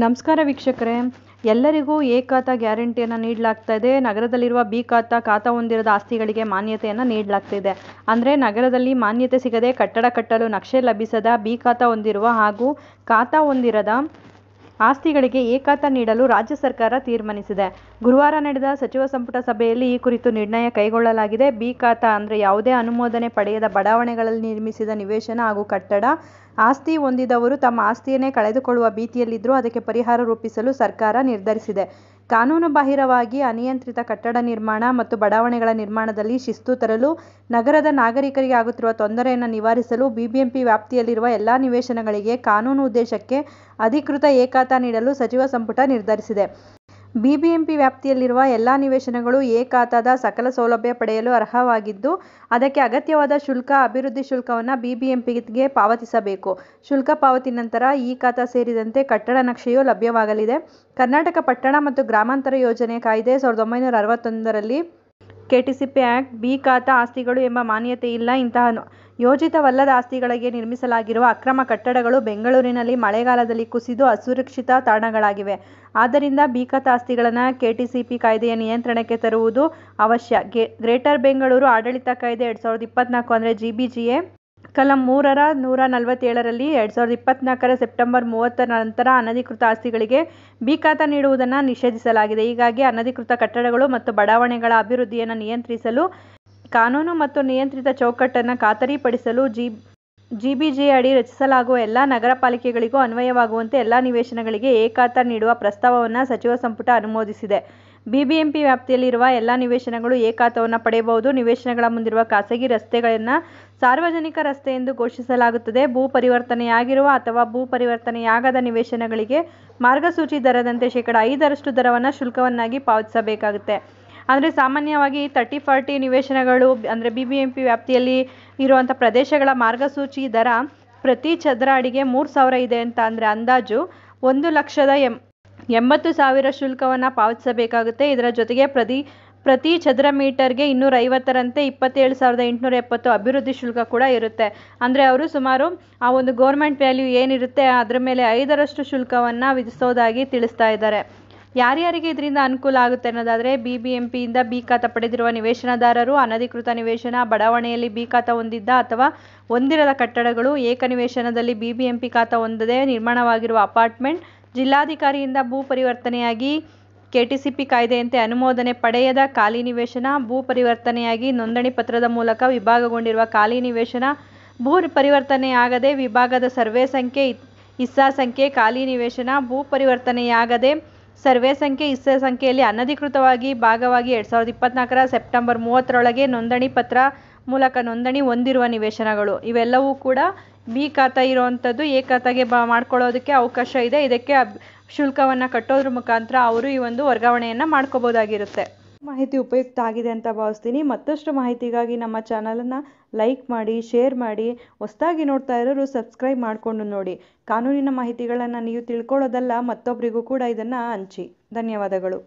ನಮಸ್ಕಾರ ವೀಕ್ಷಕರೇ, ಎಲ್ಲರಿಗೂ ಎ ಖಾತಾ ಗ್ಯಾರಂಟಿಯನ್ನು ನೀಡಲಾಗ್ತಾ ಇದೆ. ನಗರದಲ್ಲಿರುವ ಬಿ ಖಾತಾ ಹೊಂದಿರದ ಆಸ್ತಿಗಳಿಗೆ ಮಾನ್ಯತೆಯನ್ನು ನೀಡಲಾಗ್ತಿದೆ. ಅಂದರೆ ನಗರದಲ್ಲಿ ಮಾನ್ಯತೆ ಸಿಗದೆ ಕಟ್ಟಡ ಕಟ್ಟಲು ನಕ್ಷೆ ಲಭಿಸದ ಬಿ ಖಾತಾ ಹೊಂದಿರುವ ಹಾಗೂ ಖಾತಾ ಹೊಂದಿರದ ಆಸ್ತಿಗಳಿಗೆ ಎ ಖಾತಾ ನೀಡಲು ರಾಜ್ಯ ಸರ್ಕಾರ ತೀರ್ಮಾನಿಸಿದೆ. ಗುರುವಾರ ನಡೆದ ಸಚಿವ ಸಂಪುಟ ಸಭೆಯಲ್ಲಿ ಈ ಕುರಿತು ನಿರ್ಣಯ ಕೈಗೊಳ್ಳಲಾಗಿದೆ. ಬಿ ಖಾತಾ ಅಂದರೆ ಯಾವುದೇ ಅನುಮೋದನೆ ಪಡೆಯದ ಬಡಾವಣೆಗಳಲ್ಲಿ ನಿರ್ಮಿಸಿದ ನಿವೇಶನ ಹಾಗೂ ಕಟ್ಟಡ ಆಸ್ತಿ ಹೊಂದಿದವರು ತಮ್ಮ ಆಸ್ತಿಯನ್ನೇ ಕಳೆದುಕೊಳ್ಳುವ ಭೀತಿಯಲ್ಲಿದ್ದರೂ ಅದಕ್ಕೆ ಪರಿಹಾರ ರೂಪಿಸಲು ಸರ್ಕಾರ ನಿರ್ಧರಿಸಿದೆ. ಕಾನೂನು ಬಾಹಿರವಾಗಿ ಅನಿಯಂತ್ರಿತ ಕಟ್ಟಡ ನಿರ್ಮಾಣ ಮತ್ತು ಬಡಾವಣೆಗಳ ನಿರ್ಮಾಣದಲ್ಲಿ ಶಿಸ್ತು ತರಲು, ನಗರದ ನಾಗರಿಕರಿಗೆ ಆಗುತ್ತಿರುವ ತೊಂದರೆಯನ್ನು ನಿವಾರಿಸಲು ಬಿಬಿಎಂಪಿ ವ್ಯಾಪ್ತಿಯಲ್ಲಿರುವ ಎಲ್ಲ ನಿವೇಶನಗಳಿಗೆ ಕಾನೂನು ಉದ್ದೇಶಕ್ಕೆ ಅಧಿಕೃತ ಎ ಖಾತಾ ನೀಡಲು ಸಚಿವ ಸಂಪುಟ ನಿರ್ಧರಿಸಿದೆ. ಬಿಬಿಎಂಪಿ ವ್ಯಾಪ್ತಿಯಲ್ಲಿರುವ ಎಲ್ಲ ನಿವೇಶನಗಳು ಎ ಖಾತಾದ ಸಕಲ ಸೌಲಭ್ಯ ಪಡೆಯಲು ಅರ್ಹವಾಗಿದ್ದು, ಅದಕ್ಕೆ ಅಗತ್ಯವಾದ ಶುಲ್ಕ, ಅಭಿವೃದ್ಧಿ ಶುಲ್ಕವನ್ನು ಬಿಬಿಎಂಪಿಗೆ ಪಾವತಿಸಬೇಕು. ಶುಲ್ಕ ಪಾವತಿ ನಂತರ ಇ ಖಾತಾ ಸೇರಿದಂತೆ ಕಟ್ಟಡ ನಕ್ಷೆಯೂ ಲಭ್ಯವಾಗಲಿದೆ. ಕರ್ನಾಟಕ ಪಟ್ಟಣ ಮತ್ತು ಗ್ರಾಮಾಂತರ ಯೋಜನೆ ಕಾಯ್ದೆ 1961ರಲ್ಲಿ ಕೆಟಿಸಿಪಿ ಆಕ್ಟ್ ಬಿ ಖಾತಾ ಆಸ್ತಿಗಳು ಎಂಬ ಮಾನ್ಯತೆ ಇಲ್ಲ. ಇಂತಹ ಯೋಜಿತವಲ್ಲದ ಆಸ್ತಿಗಳಿಗೆ ನಿರ್ಮಿಸಲಾಗಿರುವ ಅಕ್ರಮ ಕಟ್ಟಡಗಳು ಬೆಂಗಳೂರಿನಲ್ಲಿ ಮಳೆಗಾಲದಲ್ಲಿ ಕುಸಿದು ಅಸುರಕ್ಷಿತ ತಾಣಗಳಾಗಿವೆ. ಆದ್ದರಿಂದ ಬಿ ಖಾತಾ ಆಸ್ತಿಗಳನ್ನು ಕೆಟಿಸಿಪಿ ಕಾಯ್ದೆಯ ನಿಯಂತ್ರಣಕ್ಕೆ ತರುವುದು ಅವಶ್ಯ. ಗ್ರೇಟರ್ ಬೆಂಗಳೂರು ಆಡಳಿತ ಕಾಯ್ದೆ 2024 ಅಂದರೆ ಜಿಬಿಜಿಎ ಕಲಂ 3ರ 147ರಲ್ಲಿ 2024ರ ಸೆಪ್ಟೆಂಬರ್ 30ರ ನಂತರ ಅನಧಿಕೃತ ಆಸ್ತಿಗಳಿಗೆ ಬಿ ಖಾತಾ ನೀಡುವುದನ್ನು ನಿಷೇಧಿಸಲಾಗಿದೆ. ಹೀಗಾಗಿ ಅನಧಿಕೃತ ಕಟ್ಟಡಗಳು ಮತ್ತು ಬಡಾವಣೆಗಳ ಅಭಿವೃದ್ಧಿಯನ್ನು ನಿಯಂತ್ರಿಸಲು ಕಾನೂನು ಮತ್ತು ನಿಯಂತ್ರಿತ ಚೌಕಟ್ಟನ್ನು ಖಾತರಿಪಡಿಸಲು ಜಿಬಿಜಿಎ ಅಡಿ ರಚಿಸಲಾಗುವ ಎಲ್ಲ ನಗರ ಪಾಲಿಕೆಗಳಿಗೂ ಅನ್ವಯವಾಗುವಂತೆ ಎಲ್ಲ ನಿವೇಶನಗಳಿಗೆ ಎ ಖಾತಾ ನೀಡುವ ಪ್ರಸ್ತಾವವನ್ನು ಸಚಿವ ಸಂಪುಟ ಅನುಮೋದಿಸಿದೆ. ಬಿಬಿಎಂಪಿ ವ್ಯಾಪ್ತಿಯಲ್ಲಿರುವ ಎಲ್ಲ ನಿವೇಶನಗಳು ಎ ಖಾತಾವನ್ನು ಪಡೆಯಬಹುದು. ನಿವೇಶನಗಳ ಮುಂದಿರುವ ಖಾಸಗಿ ರಸ್ತೆಗಳನ್ನು ಸಾರ್ವಜನಿಕ ರಸ್ತೆ ಎಂದು ಘೋಷಿಸಲಾಗುತ್ತದೆ. ಭೂ ಪರಿವರ್ತನೆಯಾಗಿರುವ ಅಥವಾ ಭೂ ಪರಿವರ್ತನೆಯಾಗದ ನಿವೇಶನಗಳಿಗೆ ಮಾರ್ಗಸೂಚಿ ದರದಂತೆ ಶೇಕಡಾ 5ರಷ್ಟು ದರವನ್ನು ಶುಲ್ಕವನ್ನಾಗಿ ಪಾವತಿಸಬೇಕಾಗುತ್ತೆ. ಅಂದರೆ ಸಾಮಾನ್ಯವಾಗಿ 30-40 ನಿವೇಶನಗಳು ಅಂದರೆ ಬಿಬಿಎಂಪಿ ವ್ಯಾಪ್ತಿಯಲ್ಲಿ ಇರುವಂಥ ಪ್ರದೇಶಗಳ ಮಾರ್ಗಸೂಚಿ ದರ ಪ್ರತಿ ಚದರ ಅಡಿಗೆ 3,000 ಇದೆ ಅಂತ ಅಂದರೆ ಅಂದಾಜು 1,80,000 ಶುಲ್ಕವನ್ನು ಪಾವತಿಸಬೇಕಾಗುತ್ತೆ. ಇದರ ಜೊತೆಗೆ ಪ್ರತಿ ಚದರ ಮೀಟರ್ಗೆ 250ರಂತೆ 27,870 ಅಭಿವೃದ್ಧಿ ಶುಲ್ಕ ಕೂಡ ಇರುತ್ತೆ. ಅಂದರೆ ಅವರು ಸುಮಾರು ಆ ಒಂದು ಗೌರ್ಮೆಂಟ್ ವ್ಯಾಲ್ಯೂ ಏನಿರುತ್ತೆ ಅದರ ಮೇಲೆ 5ರಷ್ಟು ಶುಲ್ಕವನ್ನು ವಿಧಿಸೋದಾಗಿ ತಿಳಿಸ್ತಾ ಇದ್ದಾರೆ. ಯಾರ್ಯಾರಿಗೆ ಇದರಿಂದ ಅನುಕೂಲ ಆಗುತ್ತೆ ಅನ್ನೋದಾದರೆ ಬಿಬಿಎಂಪಿಯಿಂದ ಬಿ ಖಾತಾ ಪಡೆದಿರುವ ನಿವೇಶನದಾರರು, ಅನಧಿಕೃತ ನಿವೇಶನ, ಬಡಾವಣೆಯಲ್ಲಿ ಬಿ ಖಾತಾ ಹೊಂದಿದ್ದ ಅಥವಾ ಹೊಂದಿರದ ಕಟ್ಟಡಗಳು, ಏಕ ನಿವೇಶನದಲ್ಲಿ ಬಿಬಿಎಂಪಿ ಖಾತಾ ಹೊಂದದೆ ನಿರ್ಮಾಣವಾಗಿರುವ ಅಪಾರ್ಟ್ಮೆಂಟ್, ಜಿಲ್ಲಾಧಿಕಾರಿಯಿಂದ ಭೂ ಪರಿವರ್ತನೆಯಾಗಿ ಕೆಟಿಸಿಪಿ ಕಾಯ್ದೆಯಂತೆ ಅನುಮೋದನೆ ಪಡೆಯದ ಖಾಲಿ ನಿವೇಶನ, ಭೂ ಪರಿವರ್ತನೆಯಾಗಿ ನೋಂದಣಿ ಪತ್ರದ ಮೂಲಕ ವಿಭಾಗಗೊಂಡಿರುವ ಖಾಲಿ ನಿವೇಶನ, ಭೂ ಪರಿವರ್ತನೆಯಾಗದೆ ವಿಭಾಗದ ಸರ್ವೆ ಸಂಖ್ಯೆ, ಹಿಸ್ಸಾ ಸಂಖ್ಯೆ, ಖಾಲಿ ನಿವೇಶನ, ಭೂ ಪರಿವರ್ತನೆಯಾಗದೆ ಸರ್ವೆ ಸಂಖ್ಯೆ, ಹಿಸ್ಸಾ ಸಂಖ್ಯೆಯಲ್ಲಿ ಅನಧಿಕೃತವಾಗಿ ಭಾಗವಾಗಿ 2024ರ ಸೆಪ್ಟೆಂಬರ್ 30ರೊಳಗೆ ನೋಂದಣಿ ಪತ್ರ ಮೂಲಕ ನೋಂದಣಿ ಹೊಂದಿರುವ ನಿವೇಶನಗಳು ಇವೆಲ್ಲವೂ ಕೂಡ ಬಿ ಖಾತಾ ಇರುವಂಥದ್ದು ಎ ಖಾತಾಗೆ ಮಾಡ್ಕೊಳ್ಳೋದಕ್ಕೆ ಅವಕಾಶ ಇದೆ. ಇದಕ್ಕೆ ಶುಲ್ಕವನ್ನು ಕಟ್ಟೋದ್ರ ಮುಖಾಂತರ ಅವರು ಈ ಒಂದು ವರ್ಗಾವಣೆಯನ್ನು ಮಾಡ್ಕೋಬೋದಾಗಿರುತ್ತೆ. ಮಾಹಿತಿ ಉಪಯುಕ್ತ ಆಗಿದೆ ಅಂತ ಭಾವಿಸ್ತೀನಿ. ಮತ್ತಷ್ಟು ಮಾಹಿತಿಗಾಗಿ ನಮ್ಮ ಚಾನಲನ್ನು ಲೈಕ್ ಮಾಡಿ, ಶೇರ್ ಮಾಡಿ. ಹೊಸದಾಗಿ ನೋಡ್ತಾ ಇರೋರು ಸಬ್ಸ್ಕ್ರೈಬ್ ಮಾಡಿಕೊಂಡು ನೋಡಿ. ಕಾನೂನಿನ ಮಾಹಿತಿಗಳನ್ನು ನೀವು ತಿಳ್ಕೊಳ್ಳೋದಲ್ಲ, ಮತ್ತೊಬ್ಬರಿಗೂ ಕೂಡ ಇದನ್ನು ಹಂಚಿ. ಧನ್ಯವಾದಗಳು.